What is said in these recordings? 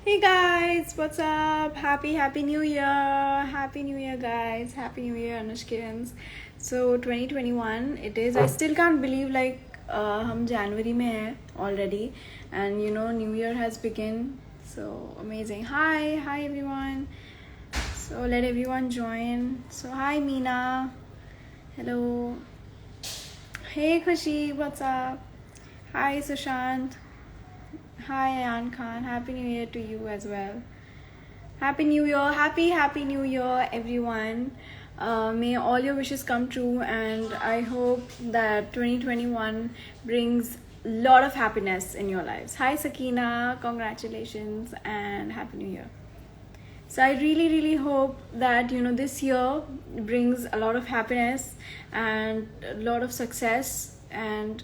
Hey guys, what's up? Happy New Year! Happy New Year, guys! Happy New Year, Anushkins. So 2021, it is. I still can't believe हम January में हैं already, and New Year has begun. So amazing! Hi everyone. So let everyone join. So hi Meena. Hello. Hey Khushi, what's up? Hi Sushant. Hi Ayan Khan. Happy New Year to you as well. Happy New Year. Happy New Year, everyone. May all your wishes come true, and I hope that 2021 brings a lot of happiness in your lives. Hi Sakina, congratulations and Happy New Year. So I really hope that this year brings a lot of happiness and a lot of success, and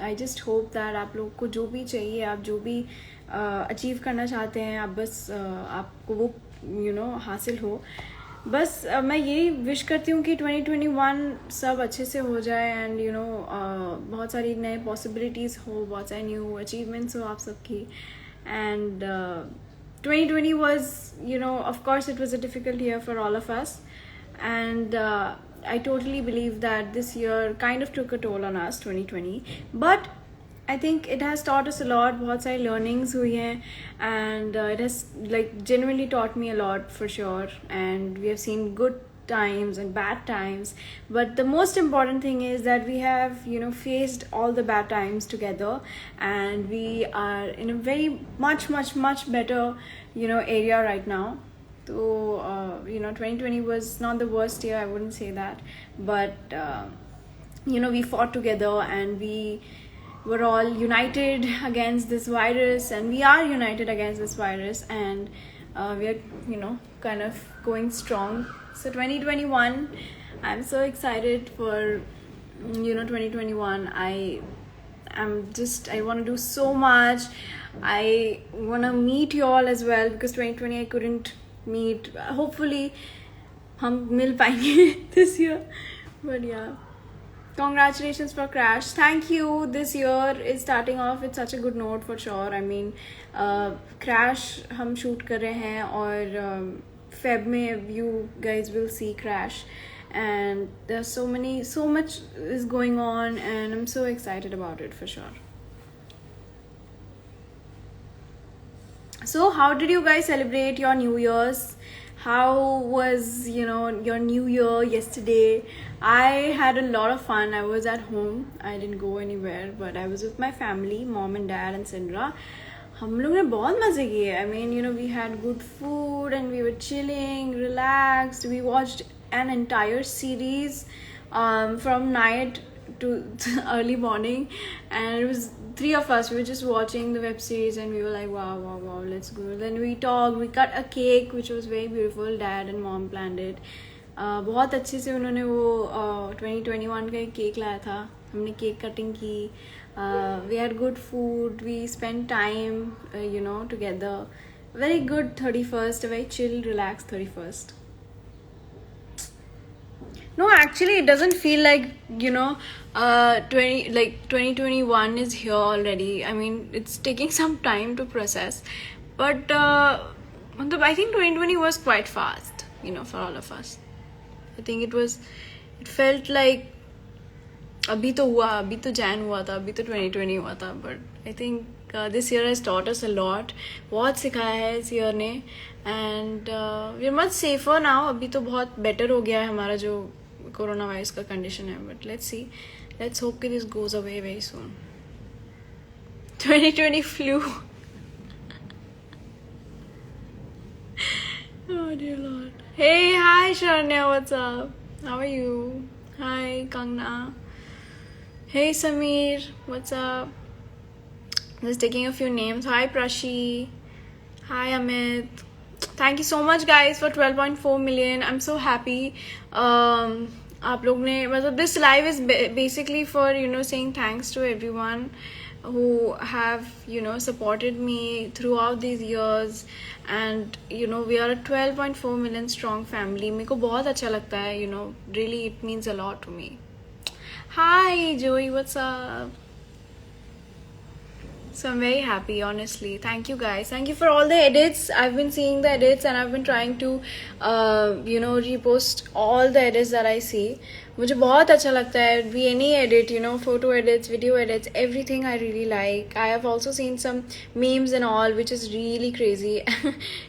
I just hope that आप लोग को जो भी चाहिए, आप जो भी achieve करना चाहते हैं, आप बस आपको वो हासिल हो. बस मैं यही विश करती हूँ कि 2021 सब अच्छे से हो जाए, एंड बहुत सारी नए पॉसिबिलिटीज़ हो, बहुत सारे न्यू अचीवमेंट्स हो आप सबकी. And 2020 was, of course, it was a difficult year for all of us. And I totally believe that this year kind of took a toll on us, 2020. But I think it has taught us a lot. बहुत सारी learnings हुई हैं, and it has genuinely taught me a lot for sure. And we have seen good times and bad times, but the most important thing is that we have faced all the bad times together, and we are in a very much better area right now. So 2020 was not the worst year, I wouldn't say that, but we fought together, and we were all united against this virus, and we are united against this virus, and we are kind of going strong. So 2021, I'm so excited for 2021. I want to do so much. I want to meet you all as well, because 2020 I couldn't meet. Hopefully हम मिल पाएंगे this year, but yeah. Congratulations for Crash. Thank you. This year is starting off with such a good note for sure. I mean, Crash हम shoot कर रहे हैं, और Feb में you guys will see Crash, and there's so much is going on, and I'm so excited about it for sure. So how did you guys celebrate your New Year's? How was your New Year yesterday? I had a lot of fun. I was at home. I didn't go anywhere, but I was with my family, mom and dad and Sindra. हम लोग ने बहुत मजे किए. I mean, we had good food, and we were chilling, relaxed. We watched an entire series from night to early morning, and it was 3 of us. We were just watching the web series, and we were like, wow, let's go. Then we talked. We cut a cake, which was very beautiful. Dad and mom planned it. बहुत अच्छे से उन्होंने वो 2021 का एक cake लाया था. हमने केक कटिंग की. We had good food. We spent time together. Very good 31st, a very chill, relaxed 31st. No, actually, it doesn't feel like 2021 is here already. I mean, it's taking some time to process, but I think 2020 was quite fast, for all of us. I think it felt like अभी तो Jan हुआ था, अभी तो 2020 हुआ था, but I think this year has taught us a lot. बहुत सिखाया है इस year ने, and we are much safer now. अभी तो बहुत better हो गया है हमारा जो कोरोना वायरस का कंडीशन है, but let's hope कि this goes away very soon. 2020 flu. Oh dear Lord. Hey, hi Sharanya, what's up? How are you? Hi Kangna. Hey Samir, what's up? Just taking a few names. Hi Prashi. Hi Amit. Thank you so much guys for 12.4 million. I'm so happy. आप लोग ने मतलब this live is basically for saying thanks to everyone who have supported me throughout these years, and we are a 12.4 million strong family. मेरे को बहुत अच्छा लगता है. Really it means a lot to me. Hi Joey, what's up? So I'm very happy, honestly. Thank you guys. Thank you for all the edits. I've been seeing the edits and I've been trying to, repost all the edits that I see. मुझे बहुत अच्छा लगता है. Be any edit, photo edits, video edits, everything I really like. I have also seen some memes and all, which is really crazy.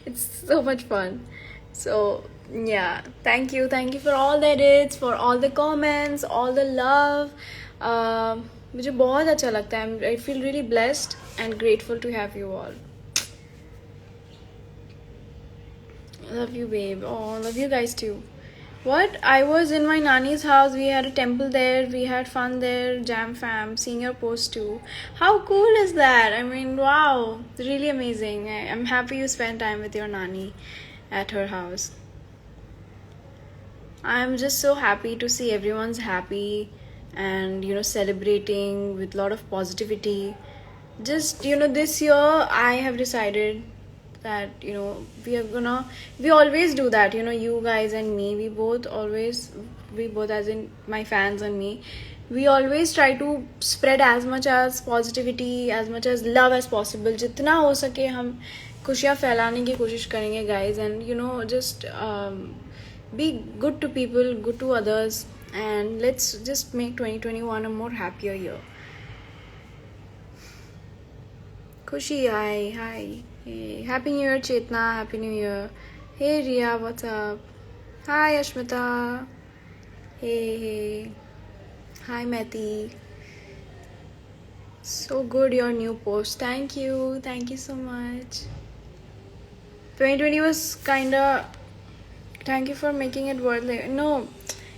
It's so much fun. So yeah, thank you for all the edits, for all the comments, all the love. मुझे बहुत अच्छा लगता है. I feel really blessed and grateful to have you all. Love you, babe. Oh, love you guys too. What? I was in my nanny's house. We had a temple there. We had fun there. Jam fam. Seeing your post too. How cool is that? I mean, wow. Really amazing. I'm happy you spent time with your nanny at her house. I'm just so happy to see everyone's happy and celebrating with a lot of positivity. Just this year I have decided that we always do that, you guys and me, we both, as in my fans and me, we always try to spread as much as positivity, as much as love as possible. जितना हो सके हम खुशियाँ फैलाने की कोशिश करेंगे guys, and just be good to people, good to others, and let's just make 2021 a more happier year. Khushi, hi. Hey, Happy New Year, Chetna. Happy New Year. Hey, Ria, what's up? Hi, Ashmita. Hey. Hi, Meti. So good, your new post. Thank you so much. 2020 was kinda. Thank you for making it worth it. No,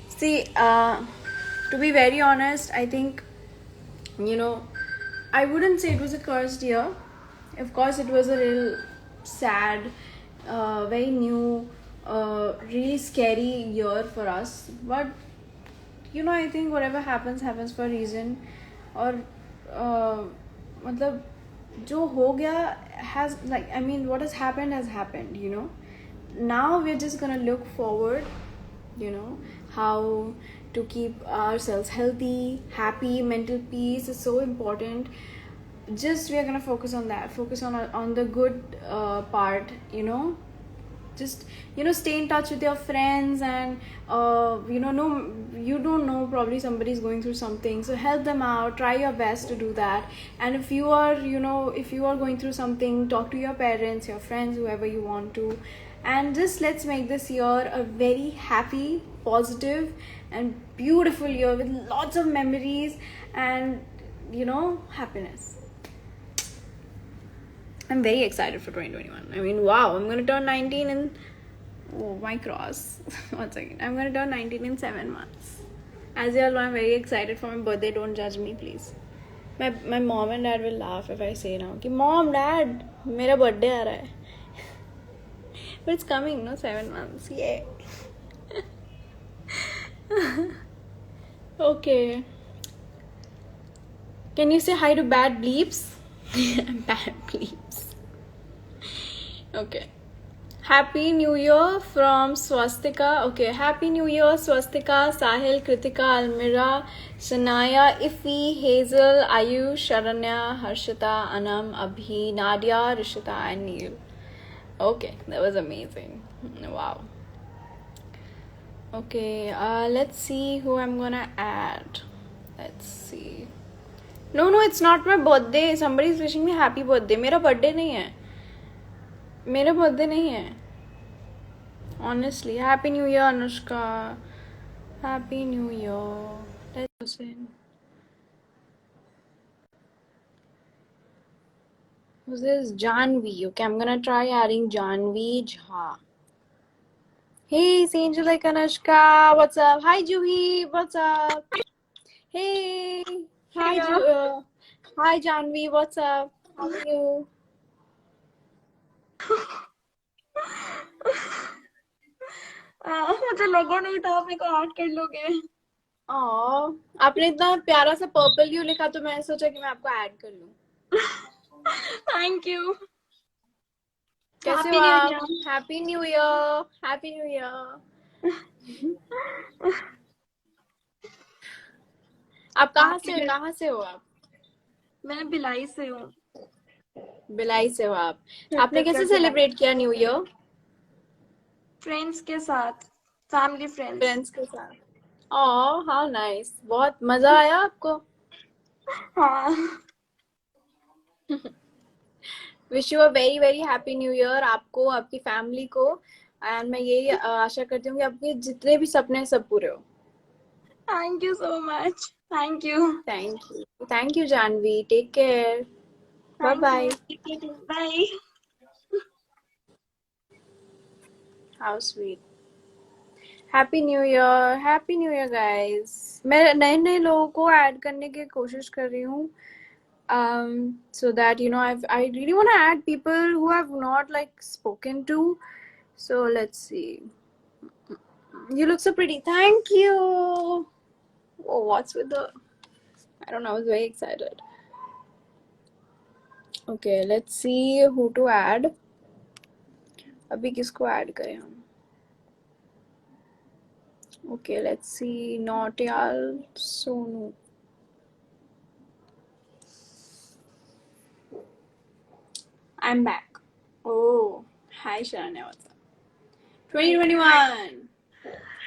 see, to be very honest, I think, I wouldn't say it was a cursed year. Of course, it was a real sad, very new, really scary year for us. But, I think whatever happens for a reason. और मतलब जो हो गया has, like, I mean, what has happened, Now we're just gonna look forward, how to keep ourselves healthy, happy. Mental peace is so important. Just we are gonna focus on that, focus on the good part, just stay in touch with your friends, and no, you don't know, probably somebody's going through something, so help them out, try your best to do that. And if you are going through something, talk to your parents, your friends, whoever you want to, and just let's make this year a very happy, positive, and beautiful year with lots of memories and happiness. I'm very excited for 2021. I mean, wow, I'm going to turn 19 in... Oh, my cross. 1 second. I'm going to turn 19 in 7 months. As you all know, I'm very excited for my birthday. Don't judge me, please. My mom and dad will laugh if I say now, कि Mom, Dad, मेरा birthday आ रहा है. But it's coming, no? 7 months. Yay. Okay. Can you say hi to bad bleeps? Bad bleeps. Okay. Happy New Year from Swastika. Okay. Happy New Year, Swastika, Sahil, Kritika, Almira, Sanaya, Ifi, Hazel, Ayush, Sharanya, Harshita, Anam, Abhi, Nadia, Rishita, and Neil. Okay. That was amazing. Wow. Okay. Let's see who I'm gonna add. Let's see. No, it's not my birthday. Somebody's wishing me happy birthday. मेरा birthday नहीं है. मेरा birthday नहीं है. Honestly, Happy New Year, Anushka. Happy New Year. Let's listen. Who's this? Janvi. Okay, I'm gonna try adding Janvi Jha. Hey, it's Angel like Anushka. What's up? Hi, Juhi. What's up? Hey. Hi, hi, Janvi. What's up? How are you? मुझे लगा नहीं था आप मेरे को add कर लोगे. आपने इतना प्यारा सा पर्पल क्यों लिखा, तो मैंने सोचा कि मैं आपको ऐड कर लूं. Thank you. कैसे हो आप? Happy new year. Happy new year. आप कहाँ से हो आप? मैं भिलाई से हूँ. बिलाई से हो आप। आपने छत्तीसगढ़ कैसे बिलाई। सेलिब्रेट किया न्यू ईयर? फ्रेंड्स के साथ, फैमिली फ्रेंड्स। फ्रेंड्स के साथ। ओह हाउ नाइस, बहुत मजा आया आपको? हाँ। Wish you a very very happy new year, आपको, आपकी फैमिली को। एंड मैं यही आशा करती हूँ कि आपके जितने भी सपने हैं, सब पूरे हो। Thank you so much. Thank you. Thank you Janvi, take care. Bye thank bye. You. Bye. How sweet. Happy new year, happy new year guys. मैं नए नए लोगों को ऐड करने की कोशिश कर रही हूँ, so that you know I really want to add people who have not like spoken to. So let's see. You look so pretty. Thank you. Oh, what's with the? I don't know. I was very excited. Okay, let's see who to add. अभी किसको add करें हम? Okay, let's see. Nautyal Sonu. I'm back. Oh, hi Sharanya. What's up? 2021.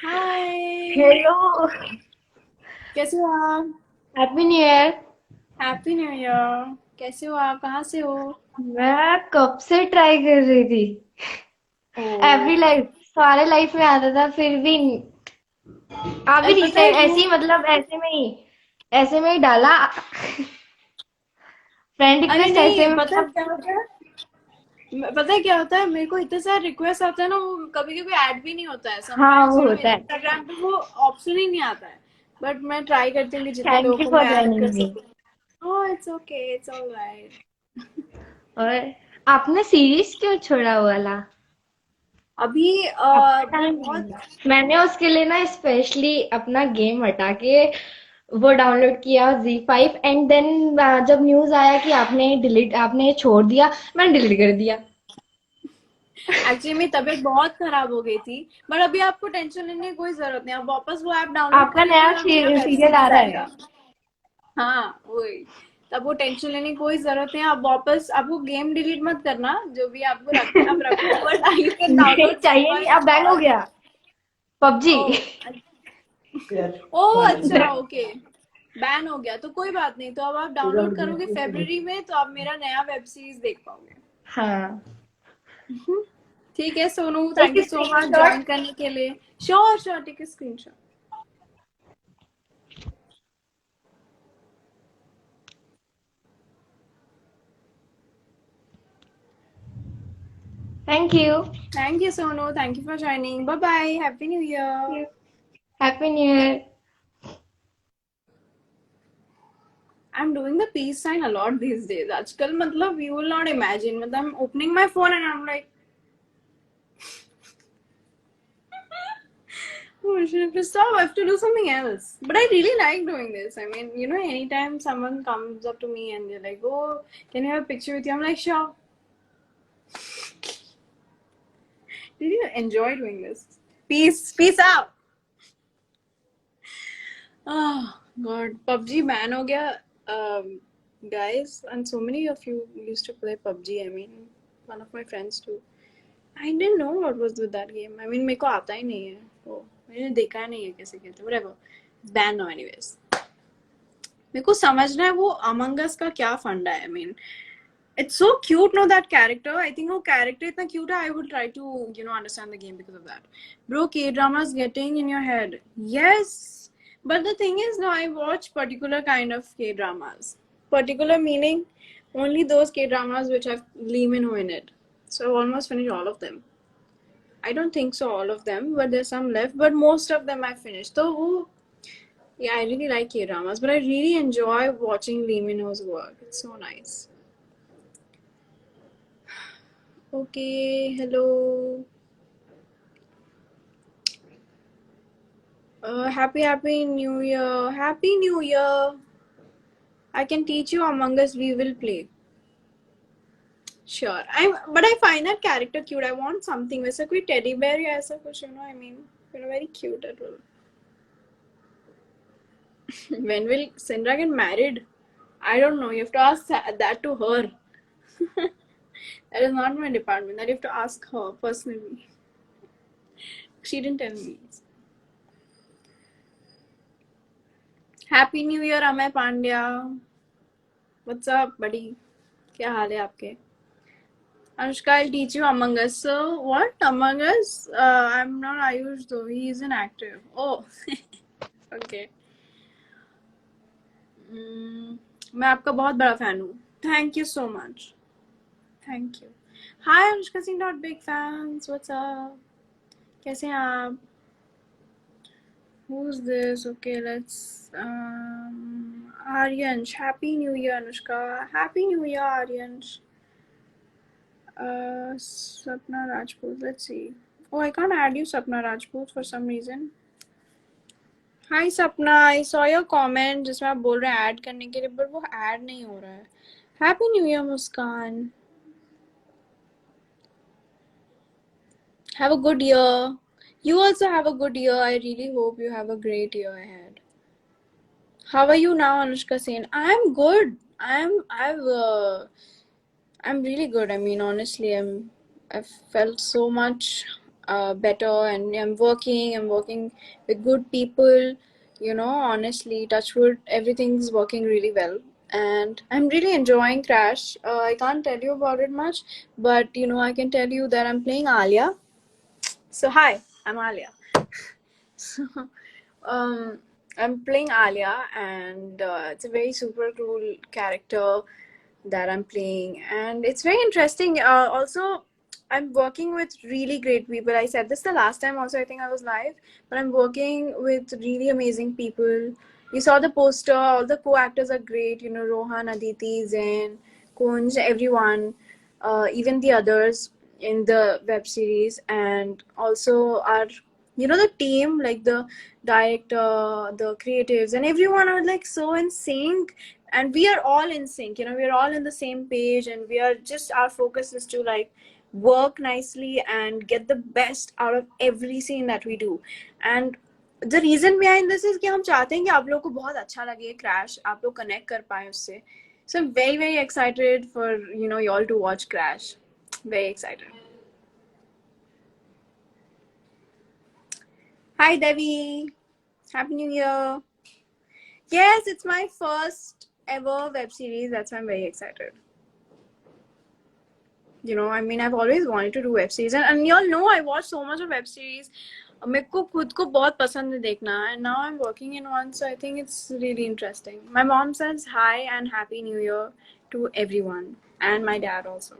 Hi. Hello. कैसे हो आप? Happy new year. Happy new year. कैसे हो आप? कहाँ से हो? मैं कब से ट्राई कर रही थी। एवरी ओह। लाइफ, सारे लाइफ में आता था, फिर भी अभी पता है रिसेंट वो, ऐसे ही, मतलब ऐसे में ही डाला। फ्रेंड अरे रिक्वेस्ट ऐसे नहीं, में, पता है मतलब। क्या होता है? पता है क्या होता है, मेरे को इतने सारे रिक्वेस्ट आते हैं ना, वो कभी कभी ऐड भी नहीं होता है। हाँ, समटाइम्स वो यू नो होता है। इंस्टाग्राम पे वो ऑप्शन ही नहीं आता है। बट मैं ट्राई करती हूँ कि जितने थैंक लोगों यू को फॉर मैं ऐड कर ज्वाइनिंग मी। सकूँ। Oh it's okay, it's alright. और आपने सीरीज क्यों छोड़ा वो वाला? अभी आपका टाइम नहीं बहुत। मिला। मैंने उसके लिए ना स्पेशली अपना गेम हटा के वो डाउनलोड किया Z5, एंड देन जब न्यूज आया कि आपने छोड़ दिया, मैंने डिलीट कर दिया। एक्चुअली मेरी तबीयत बहुत खराब हो गई थी। बट अभी आपको टेंशन लेने की कोई जरूरत नहीं, आप वापस वो ऐप डाउनलोड आपका करेंगे नया और नया वेब सीरियल आ सीरीज रहा है। आएगा। हाँ वही। तब वो टेंशन लेने की कोई जरूरत नहीं, आप वापस, आपको गेम डिलीट मत करना, जो भी आपको रखना है आप रखो, बट यू कैन नहीं डाउनलोड चाहिए, नहीं, अब बैन हो और। गया पबजी। ओ। ओ अच्छा, ओके। बैन हो गया तो कोई बात नहीं, तो अब आप डाउनलोड करोगे फेब्रुअरी में, तो आप मेरा नया वेब सीरीज देख पाओगे। हाँ। ठीक है सोनू, एक thank you so much screenshot. Join करने के लिए। Sure sure, take a screenshot. Thank you. Thank you Sonu, thank you for joining. Bye bye, happy new year. Happy new year. I'm doing the peace sign a lot these days. आजकल मतलब you will not imagine. मतलब I'm opening my phone and I'm like, oh shit, stop. I have to do something else. But I really like doing this. I mean, you know, anytime someone comes up to me and they're like, oh, can you have a picture with you? I'm like, sure. Really enjoy doing this. Peace. Peace out. Oh God, PUBG ban हो गया. Guys, and so many of you used to play PUBG. I mean, one of my friends too. I didn't know what was with that game. I mean, मेरे को आता ही नहीं है वो, मैंने देखा नहीं है कैसे खेलते. Whatever. It's banned now anyways. मेरे को समझना है वो Among Us का क्या फंडा है. I mean, it's so cute, no, that character. I think वो character इतना cute है. I would try to, you know, understand the game because of that. Bro, K-drama is getting in your head. Yes. But the thing is, now I watch particular kind of K-dramas. Particular meaning only those K-dramas which have Lee Min-ho in it. So I've almost finished all of them. I don't think so, all of them, but there's some left. But most of them I finished. So, yeah, I really like K dramas, but I really enjoy watching Lee Min Ho's work. It's so nice. Okay, hello. Happy New Year. Happy New Year. I can teach you Among Us. We will play. Sure. But I find that character cute. I want something. वैसा कोई teddy bear या ऐसा कुछ, you know. I mean, you know, very cute at all. When will Sindra get married? I don't know. You have to ask that to her. That is not my department. That you have to ask her personally. She didn't tell me. Happy New Year, Amay Pandya. What's up, buddy? क्या हाल है आपके? Anushka, I'll teach you Among Us. So, what? Among Us? I'm not Ayush though. He is an actor. Oh, okay. मैं आपका बहुत बड़ा fan हूँ. Thank you so much. Thank you. Hi, Anushka Singh. Not big fans. What's up? कैसे हैं आप? Who's this? Okay, let's. Aryansh. Happy New Year, Anushka. Happy New Year, Aryansh. Sapna Rajput. Let's see. Oh, I can't add you, Sapna Rajput, for some reason. Hi, Sapna. I saw your comment जिसमें आप बोल रहे हैं add करने के लिए, but वो add नहीं हो रहा है. Happy New Year, Muskan. Have a good year. You also have a good year. I really hope you have a great year ahead. How are you now, Anushka Sen? I'm good. I'm really good. I mean, honestly, I've felt so much better, and I'm working with good people. You know, honestly, touch wood, everything's working really well, and I'm really enjoying Crash. I can't tell you about it much, but you know, I can tell you that I'm playing Alia. So hi, I'm Alia. So, um, I'm playing Alia, and it's a very super cool character that I'm playing, and it's very interesting. Also, I'm working with really great people. I said this the last time, also, I think I was live, but I'm working with really amazing people. You saw the poster, all the co actors are great, you know, Rohan, Aditi, Zain, Kunj, everyone, even the others in the web series, and also our you know the team, like the director, the creatives, and everyone are like so in sync, and we are all in sync, you know, we are all in the same page, and we are just, our focus is to like work nicely and get the best out of every scene that we do. And the reason behind this is कि हम चाहते हैं कि आप लोगों को बहुत अच्छा लगे क्रैश, आप लोग कनेक्ट कर पाए उससे. So I'm very very excited for you know you all to watch Crash. Very excited. Hi Devi. Happy New Year. Yes, it's my first ever web series. That's why I'm very excited. You know, I mean, I've always wanted to do web series, and you all know I watch so much of web series. मेरे को खुद को बहुत पसंद है देखना, and now I'm working in one, so I think it's really interesting. My mom says hi and happy new year to everyone, and my dad also.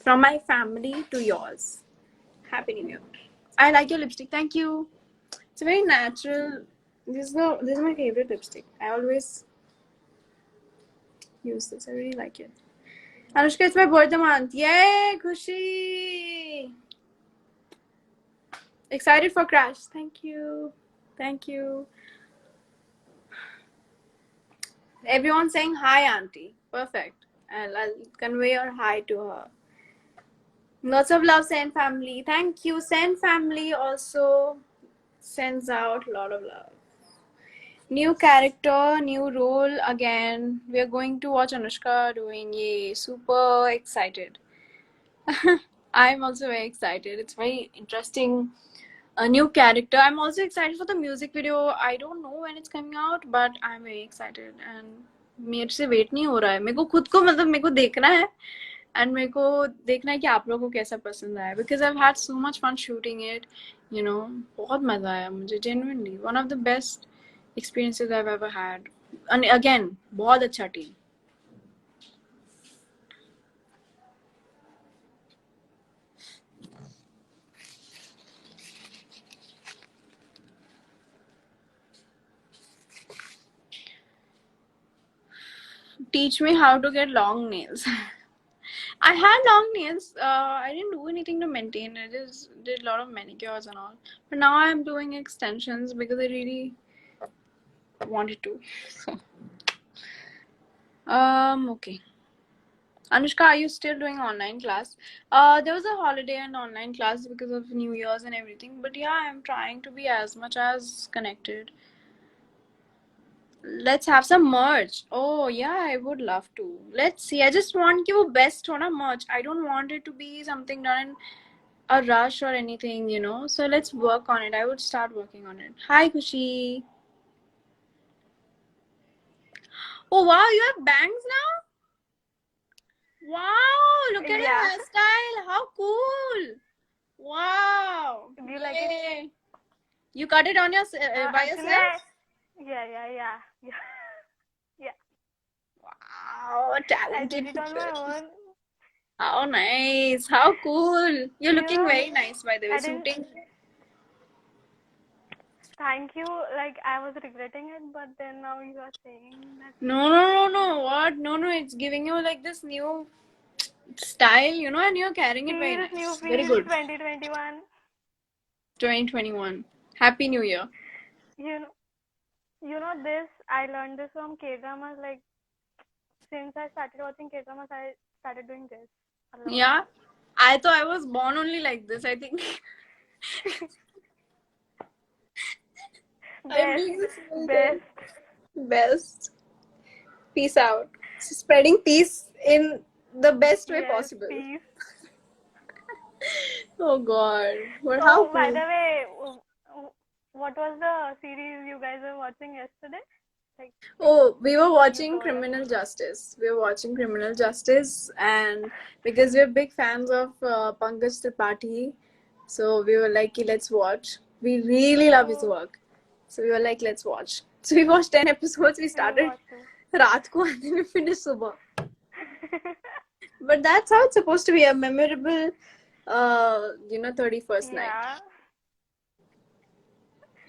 From my family to yours, happy new year. I like your lipstick. Thank you. It's very natural. This is my favorite lipstick. I always use this. I really like it. Anushka, it's my birthday month. Yay, Khushi! Excited for Crash. Thank you. Thank you. Everyone saying hi, Auntie. Perfect. I'll convey your hi to her. Lots of love, Sen family. Thank you. Sen family also sends out a lot of love. New character, new role again. We are going to watch Anushka doing ye. Super excited. I'm also very excited. It's very interesting. A new character. I'm also excited for the music video. I don't know when it's coming out, but I'm very excited. And मेरे से wait नहीं हो रहा है. मेरे को खुद को मतलब मेरे को देखना है, and मेरे को देखना है कि आप लोगों को कैसा पसंद आया. Because I've had so much fun shooting it. You know, बहुत मजा आया मुझे. Genuinely, one of the best experiences I've ever had. And again, बहुत अच्छा team. Teach me how to get long nails. I had long nails. I didn't do anything to maintain. I just did a lot of manicures and all. But now I'm doing extensions because I really wanted to. Okay. Anushka, are you still doing online class? There was a holiday and online class because of New Year's and everything. But yeah, I'm trying to be as much as connected. Let's have some merch. Oh yeah, I would love to. Let's see. I just want कि वो best हो ना merch. I don't want it to be something done in a rush or anything, you know. So let's work on it. I would start working on it. Hi Kushi. Oh wow, you have bangs now? Wow, look at your Yeah. hairstyle. How cool. Wow. Do you like it? Yay. You cut it on your by Actually, yourself? yeah. Yeah. Wow, I talented. did it on my own. How nice. How cool. You're You looking know, very nice, by the way. I didn't. Suiting. Thank you. Like, I was regretting it, but then now you are saying that. No. What? No. It's giving you like this new style, you know, and you're carrying it very Feels new, nice. Very feels good. 2021. 2021. Happy New Year. You know this. I learned this from K-dramas. Like, since I started watching K-dramas, I started doing this a lot. Yeah. I thought I was born only like this, I think. I'm doing this all the time. Best. Peace out. Spreading peace in the best way Yes, possible. peace. Oh God. But So, how by cool. the way, what was the series you guys were watching yesterday? Like, Oh, we were watching told us. Criminal Justice. We were watching Criminal Justice, and because we're big fans of Pankaj Tripathi, so we were like, "Ki, let's watch." We really love his work, so we were like, "Let's watch." So we watched 10 episodes. We started raat ko and then we finished subah. But that's how it's supposed to be, a memorable, 31st night. Yeah.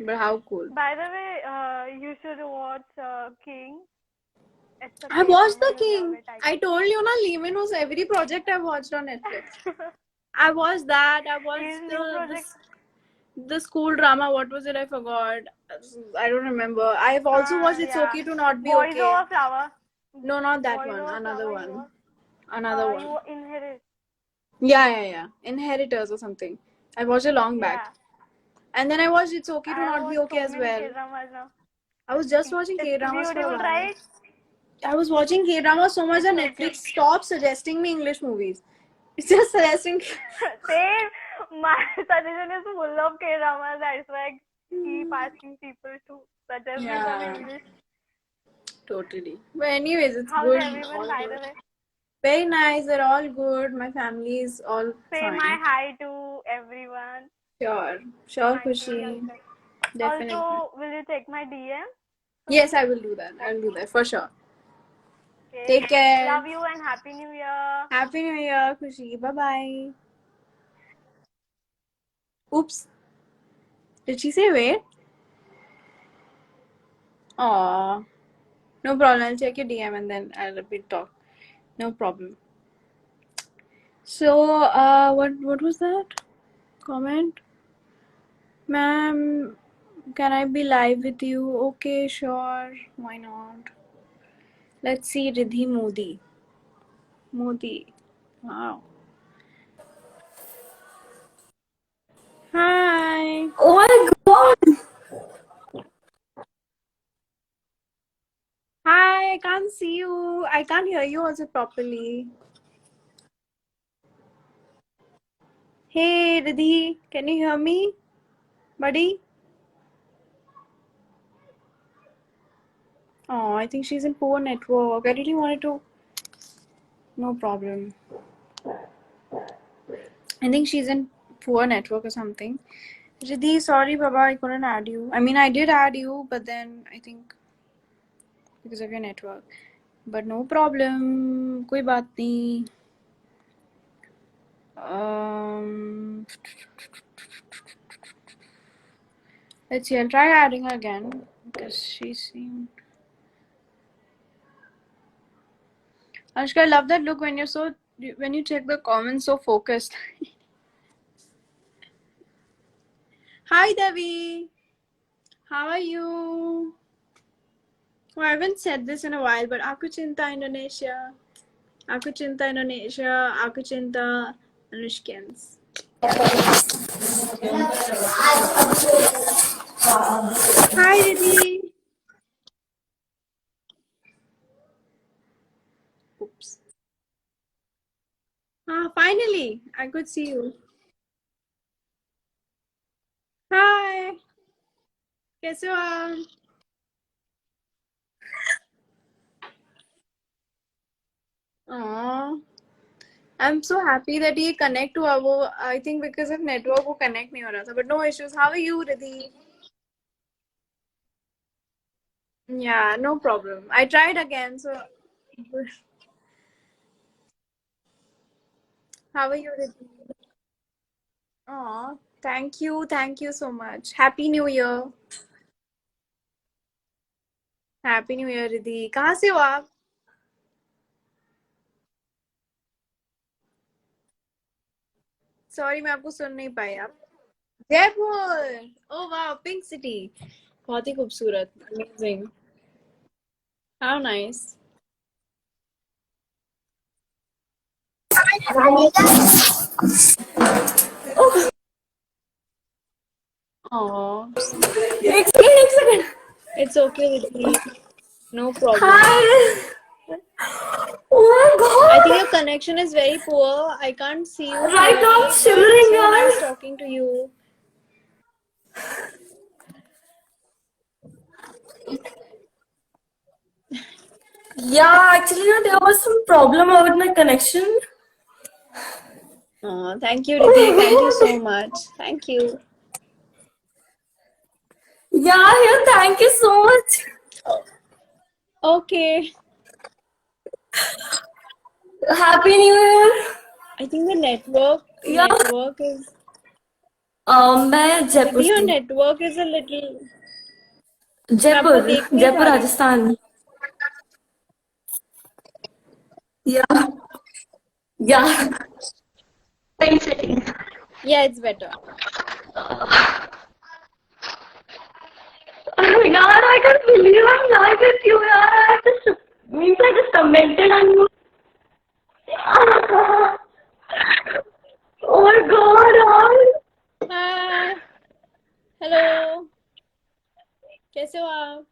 But how cool. By the way, you should watch King. It's a I watched The K-drama, you love King. it, I told you, na, Lehman was every project I watched on Netflix. I watched that. I His watched new project. the school drama. What was it? I forgot. I don't remember. I've also watched It's Yeah. Okay to Not Be Boys Okay. Over Flower. No, not that Boys one. Over Another Flower, one. Another one. You inherit. Yeah. Inheritors or something. I watched it long back. Yeah. And then I watched It's Okay to I Not Be watched Okay so as many well. K-dramas now. I was just watching It's K-dramas for a beautiful, while. right? I was watching K-dramas so much It's that so Netflix cute. stopped suggesting me English movies. It's just suggesting. Same. My suggestion is full of K-dramas. That's why I keep asking people to suggest me some English. Totally. But anyways, it's How's good. everyone, All by good. the way? Very nice. They're all good. My family is all Say fine. my hi to everyone. Sure, Thank you, Kushi. Yasser. Definitely. Also, will you take my DM? Yes, I will do that. I'll do that for sure. Okay. Take care. Love you and Happy New Year. Happy New Year, Kushi. Bye bye. Oops. Did she say wait? Aw. No problem. I'll check your DM and then I'll talk. No problem. So, what was that? Comment? Ma'am, can I be live with you? Okay, sure. Why not? Let's see Riddhi Modi. Wow. Hi. Oh my god! Hi, I can't see you. I can't hear you also properly. Hey, Riddhi, can you hear me? Buddy? Oh, I think she's in poor network. I really wanted to. No problem. I think she's in poor network or something. Riddhi, sorry, Baba, I couldn't add you. I mean, I did add you, but then I think because of your network. But no problem. कोई बात नहीं. Let's see. I'll try adding her again because she seemed. Anushka, I love that look when you check the comments so focused. Hi, Devi. How are you? Oh, I haven't said this in a while, but Aku Cinta Indonesia. Aku Cinta Indonesia. Aku Cinta Anushkins. Hi, Riddhi. finally, I could see you. Hi, कैसे हो आप? Aw, I'm so happy that ये connect हुआ वो. I think because of network वो connect नहीं हो रहा था. But no issues. How are you, Riddhi? Yeah, no problem. I tried again. So, how are you, Riddhi? Aw, thank you so much. Happy New Year. Happy New Year, Riddhi. कहाँ से हो आप? Sorry, मैं आपको सुन नहीं पाई आप. Jaipur. Oh wow, Pink City. बहुत ही खूबसूरत. Amazing. How nice. Oh, एक second it's okay with me. No problem. Hi oh my I think God your connection is very poor. I can't see you right now clearly, but shivering so यार nice talking to you. Yeah, actually, no, there was some problem with my connection. Oh, thank you, Riddhi. Thank you so much. Thank you. Yeah, yeah, thank you so much. Okay. Happy New Year. I think the network Yeah, network is मैं Jaipur Riddhi, your से network is a little. मैं आपको जयपुर देख नहीं जयपुर पा रही हूँ. राजस्थान या या Yeah, it's better. यार I can't believe I'm live with you यार I just means I just commented on you. Oh my god यार Hi. Hello. कैसे हो आप?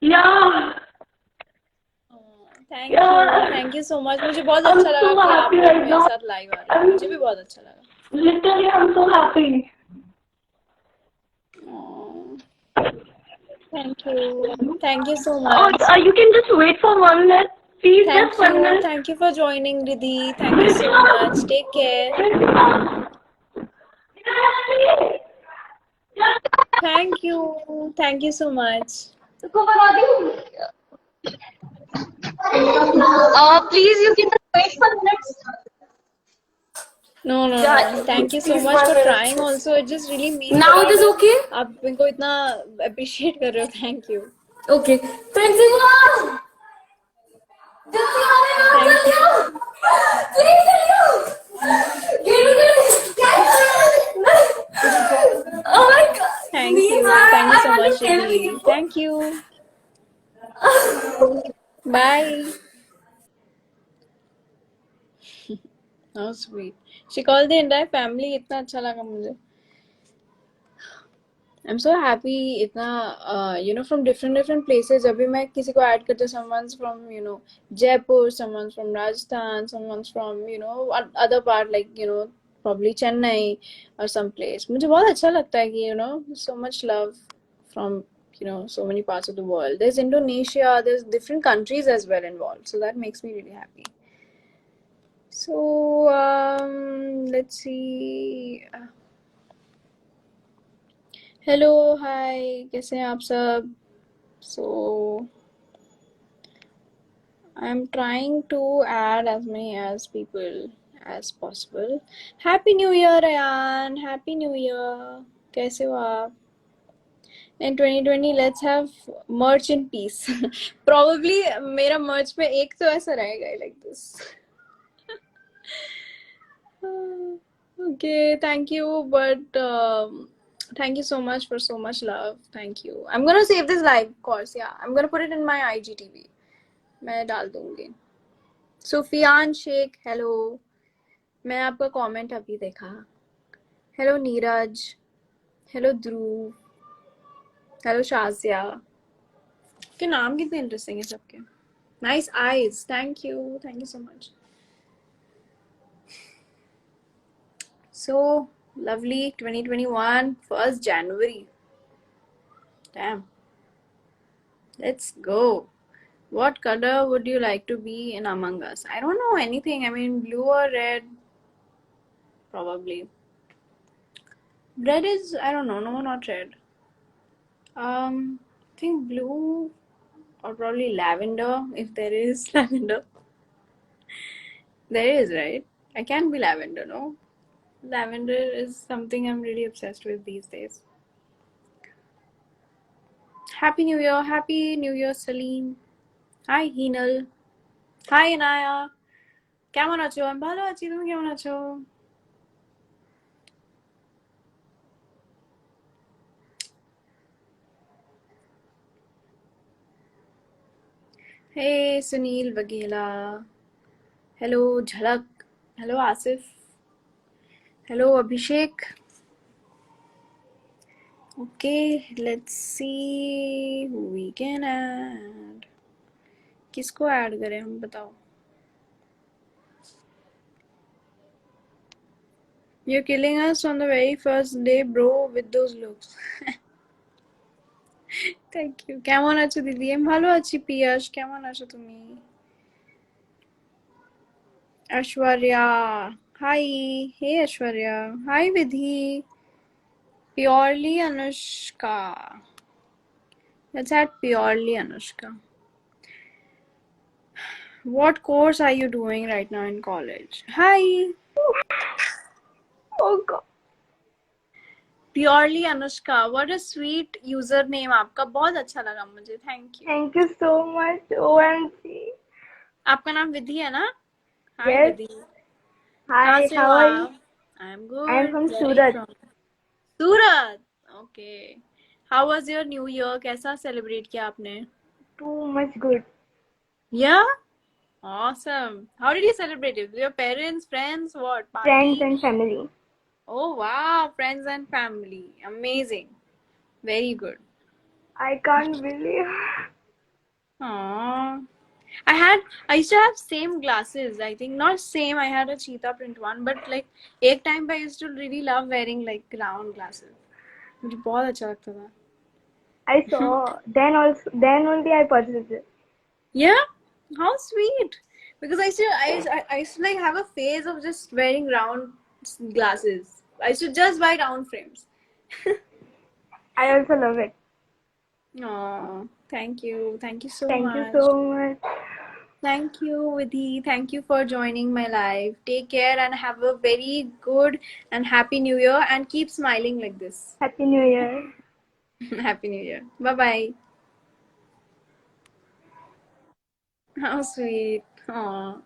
yeah thank you yeah thank you so much. मुझे बहुत I'm अच्छा लगा so कि आप happy लोग right मेरे now. साथ लाइव आ रहे हो. I'm मुझे भी बहुत अच्छा लगा. literally I'm so happy. Thank you so Oh, much. you can just wait for 1 minute. Please, just 1 minute. Thank you for joining Riddhi. Thank you so much. Take care. Thank you so much. Please, you can just wait for minutes. No no Yeah, no. Thank you so please much 1 for minute. Trying also. It just really means Now it a lot is okay? आप मेरे को इतना appreciate कर रहे हो. Thank you. Okay. Thank you. जल्दी आओ यार, थैंक जल्दी आओ। Please, जल्दी आओ। Oh my god. Means thank you I so want to much tell Riddhi. you. Thank you. Bye. How sweet. She called the entire family. इतना अच्छा लगा मुझे. I'm so happy इतना from different places. अभी मैं किसी को add करते someone's from Jaipur, someone's from Rajasthan, someone's from other part like probably Chennai or some place. मुझे बहुत अच्छा लगता है कि so much love from so many parts of the world. There's Indonesia, there's different countries as well involved, so that makes me really happy. So let's see. Hello hi. कैसे हैं आप सब? So I'm trying to add as many as people as possible. Happy New Year, Ayan. Happy New Year. कैसे हो आप? In 2020, let's have merch in peace. Probably मेरा merch में एक तो ऐसा रहेगा like this. Okay, thank you, but thank you so much for so much love. Thank you. I'm gonna save this live, of course. Yeah, I'm gonna put it in my IGTV. मैं डाल दूंगी. Sufiyan Sheikh, hello. मैं आपका comment अभी देखा. Hello Neeraj. Hello ध्रुव. Hello Shazia. के नाम कितने इंटरेस्टिंग है सबके. Nice eyes. Thank you. Thank you so much. So lovely. 2021, 1st January. Damn. Let's go. What color would you like to be in Among Us? I don't know anything. I mean, blue or red, probably. Red is, I don't know. No, not red. I think blue or probably lavender, if there is lavender. There is, right? I can't be lavender, no? Lavender is something I'm really obsessed with these days. Happy New Year. Happy New Year, Salim. Hi, Hinal. Hi, Inaya. কেমন আছো? আমি ভালো আছি, তুমি কেমন আছো? Hey, Sunil Bagela. Hello, Jhalak. Hello, Asif. Hello, Abhishek. Okay, let's see who we can add. किसको add करें हम बताओ? You're killing us on the very first day, bro, with those looks. Thank you. কেমন আছো দিদি? আমি ভালো আছি পিয়াস। কেমন আছো তুমি? Ashwarya. Hi. Hey Ashwarya. Hi Vidhi. Purely Anushka. Let's add Purely Anushka. What course are you doing right now in college? Hi. Oh God. Purely Anushka. What a sweet username आपका. बहुत अच्छा लगा मुझे. Thank you. Thank you so much. OMG. आपका नाम विधि है ना? Hi Yes. विधि. Hi. कहाँ से How हो are you? आप? I'm good. I am from Where are you Surat. from? Surat. Okay. How was your New Year? कैसा celebrate किया आपने? Too much good. Yeah. Awesome. How did you celebrate it? With your parents, friends, what? Friends Party? and family. Oh wow, friends and family. Amazing. Very good. I can't believe. Aww. I used to have same glasses. I think not same. I had a cheetah print one, but like एक time I used to really love wearing like round glasses. मुझे बहुत अच्छा लगता था. I saw. Then only I purchased it. Yeah, how sweet. Because I used to like have a phase of just wearing round glasses. I used to just buy round frames. I also love it. Oh, thank you. Thank you so Thank you much. so much. Thank you, Vidhi. Thank you for joining my live. Take care and have a very good and happy new year and keep smiling like this. Happy New Year. Happy New Year. Bye bye. How sweet. Aww.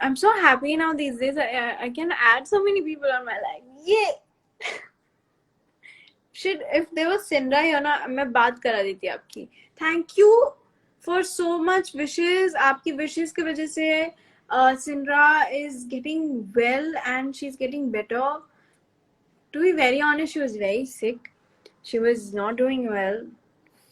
I'm so happy now these days. I can add so many people on my life. Yeah. Shit, if there was Sindra here ना मैं बात करा देती आपकी. Thank you for so much wishes. आपकी wishes की वजह से Sindra is getting well and she's getting better. To be very honest, she was very sick. She was not doing well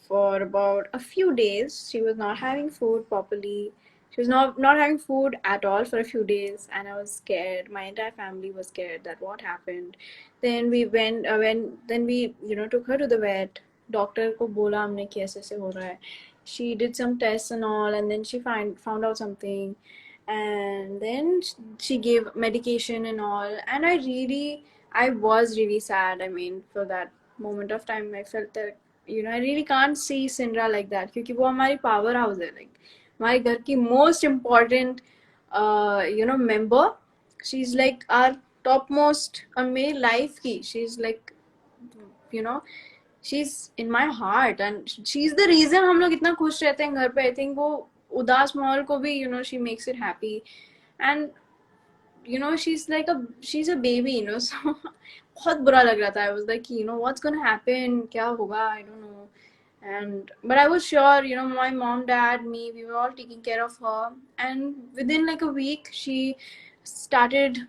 for about a few days. She was not having food properly. She was not having food at all for a few days, and I was scared. My entire family was scared that what happened. Then we went then we took her to the vet. Doctor को बोला हमने कि ऐसे ऐसे हो रहा है. She did some tests and all, and then she found out something, and then she gave medication and all. And I was really sad. I mean, for that moment of time, I felt that I really can't see Sindra like that क्योंकि वो हमारी power house है, like हमारे घर की most important member. She's like our topmost मेरी life की. She's like you know she's in my heart and she's the reason हम लोग इतना खुश रहते हैं घर पे. I think वो उदास माहौल को भी she makes it happy. And she's a baby, so बहुत बुरा लग रहा था. I was like, what's gonna happen, क्या होगा, I don't know. But I was sure, my mom, dad, me, we were all taking care of her. And within like a week, she started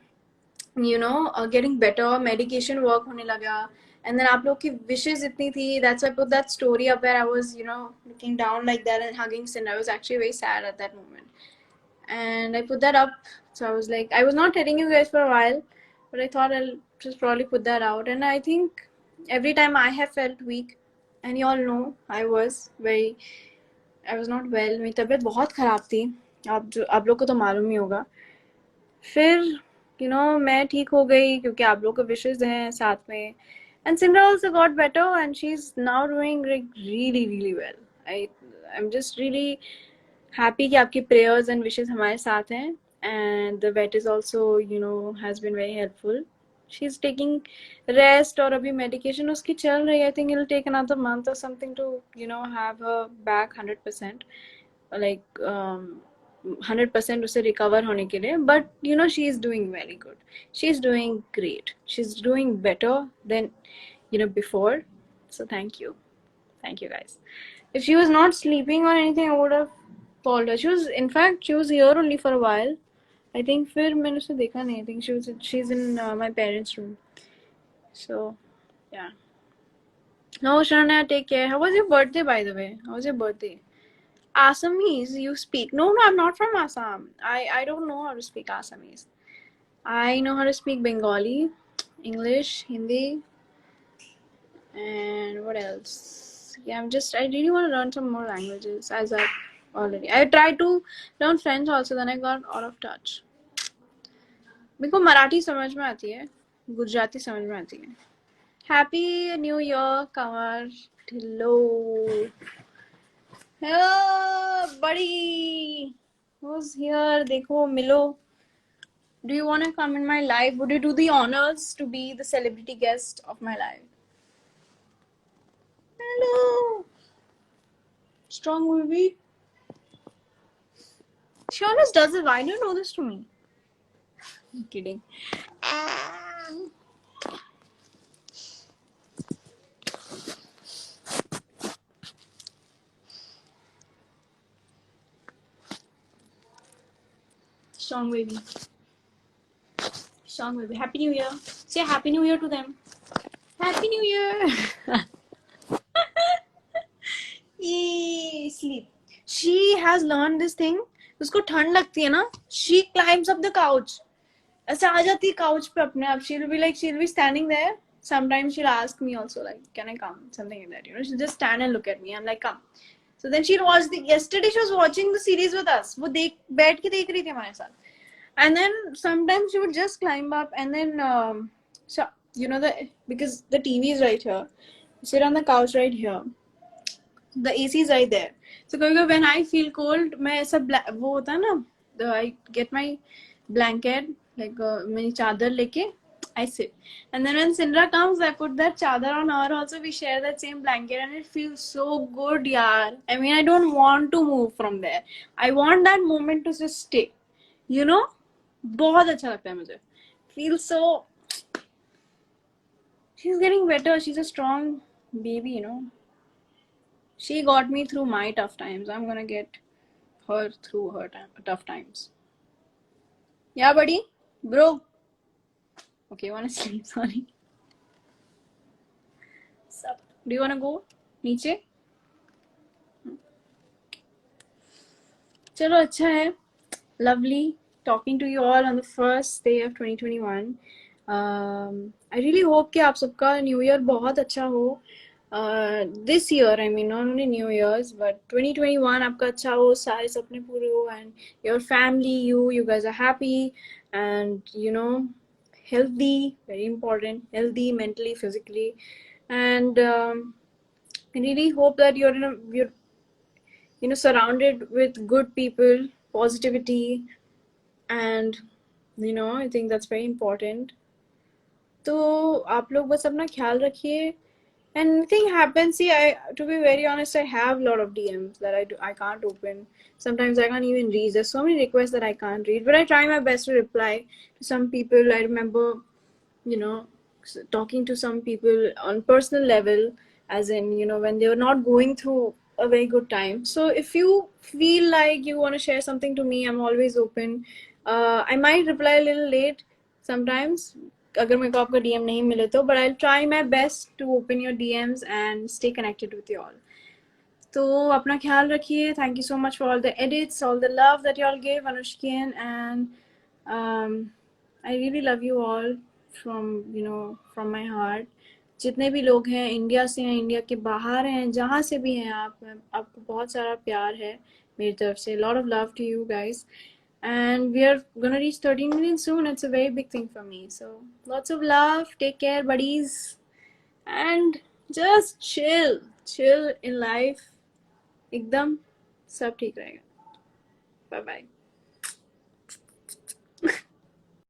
getting better. Medication work होने लगा. And then आप लोग की wishes इतनी थी, that's why I put that story up where I was, you know, looking down like that and hugging Sin. I was actually very sad at that moment. And I put that up. So I was like, I was not telling you guys for a while, but I thought I'll just probably put that out. And I think every time I have felt weak, and you all know I was not well. मेरी तबीयत बहुत ख़राब थी. आप लोग को तो मालूम ही होगा. फिर मैं ठीक हो गई क्योंकि आप लोग के विशेस हैं साथ में. And Simra also got better and she's now doing like really really well. I'm just really happy कि आपकी prayers and wishes हमारे साथ हैं. And the vet is also has been very helpful. She's taking rest और अभी medication उसकी चल रही है. I think it'll take another month or something to have her back 100%, like 100% उसे recover होने के लिए. But she is doing very good. She's doing great. She's doing better than before. So thank you guys. If she was not sleeping or anything, I would have called her. She was here only for a while. I think फिर मैंने उसे देखा नहीं. I think she's in my parents' room. So yeah. No, Shania, take care. How was your birthday, by the way? How was your birthday? Assamese, you speak? No, I'm not from Assam. I don't know how to speak Assamese. I know how to speak Bengali, English, Hindi, and what else? Yeah, I really want to learn some more languages as I tried to learn French also, then I got out of touch. मेरे को मराठी समझ में आती है, गुजराती समझ में आती है. Happy New Year, Kamar. Hello. Hello, buddy. Who's here? देखो मिलो. Do you want to come in my live? Would you do the honors to be the celebrity guest of my live? Hello. Strong movie. She always does it. Why do you know this to me? I'm kidding. Strong baby. Strong baby. Happy New Year. Say Happy New Year to them. Happy New Year. Yay, sleep. She has learned this thing. उसको ठंड लगती है ना. She climbs up the couch. ऐसे आ जाती है couch पे अपने आप. She'll be standing there. Sometimes she'll ask me also like, can I come? Something like that. She'll just stand and look at me. I'm like, come. So then she'll watch yesterday she was watching the series with us. वो बैठ के देख रही थी हमारे साथ. And then sometimes she would just climb up and then so because the TV is right here. Sit on the couch right here. The AC is right there. So when I feel cold, मैं ऐसा वो होता है ना, I get my blanket like मेरी चादर लेके I sit. And then when Sindra comes, I put that chadar on her also. We share that same blanket and it feels so good, yaar. I mean, I don't want to move from there. I want that moment to just stay. बहुत अच्छा लगता है मुझे. Feels so. She's getting better. She's a strong baby, She got me through my tough times. I'm gonna get her through her tough times. Yeah, buddy? Bro. Okay, you wanna sleep? Sorry. Sup? Do you wanna go? नीचे? चलो अच्छा है. Lovely talking to you all on the first day of 2021. I really hope कि आप सबका New Year बहुत अच्छा हो. This year, I mean, not only New Year's, but 2021 आपका अच्छा हो, सारे सपने पूरे हो, and your family, you guys are happy, and healthy, very important, healthy mentally, physically, and I really hope that you're surrounded with good people, positivity, and I think that's very important. तो आप लोग बस अपना ख्याल रखिए. And anything happens, see, to be very honest, I have a lot of DMs that I can't open. Sometimes I can't even read. There's so many requests that I can't read, but I try my best to reply to some people. I remember, talking to some people on personal level, as in, when they were not going through a very good time. So if you feel like you want to share something to me, I'm always open. I might reply a little late sometimes, अगर मेरे को आपका DM नहीं मिले तो, but I try my best to open your DMs and stay connected with you all. तो अपना ख्याल रखिए. Thank you so much for all the edits, all the love that you all give Anushkin, and I really love you all from my heart. जितने भी लोग हैं, India से हैं, इंडिया के बाहर हैं, जहाँ से भी हैं आप, आपको बहुत सारा प्यार है मेरी तरफ से. Lot of love to you guys. And we are gonna reach 13 million soon. It's a very big thing for me. So lots of love. Take care, buddies. And just chill. Chill in life. एकदम सब ठीक रहेगा. Bye bye.